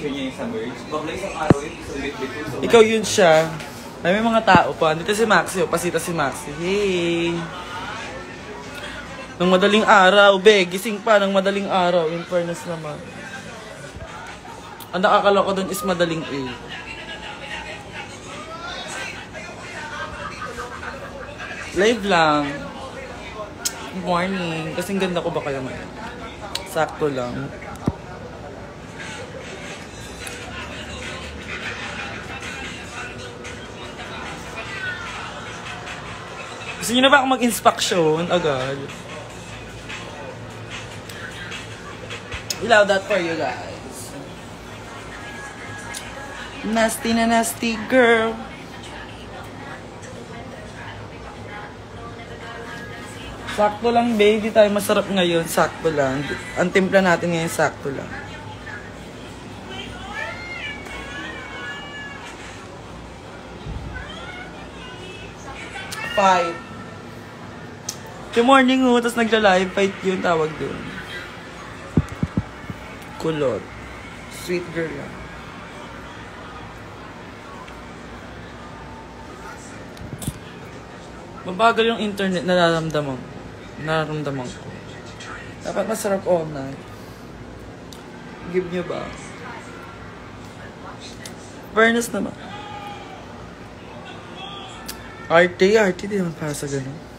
picture niya yung sa merge. Bakla isang araw yun, isang bit-bit. Ikaw yun siya. May mga tao pa. Dito si Maxi, pasita si Maxi. Hey! Nang madaling araw, be, gising pa ng madaling araw. In fairness naman. Ang nakakaloko dun is madaling A. Live lang. Good morning. Kasing ganda ko ba kaya ngayon? Sakto lang. Gusto nyo na ba akong mag-inspection agad? Allow that for you guys. Nasty na nasty girl. Sakto lang, baby. Tayo masarap ngayon. Sakto lang. Ang timpla natin ngayon, sakto lang. Fight. Good morning, ho. Tapos nagla-live fight yun. Tawag doon. Kulot. Sweet girl lang. Mabagal yung internet na nararamdaman ko. Dapat masarap all night. Give nyo ba? Fairness naman. RT, di naman para sa ganun.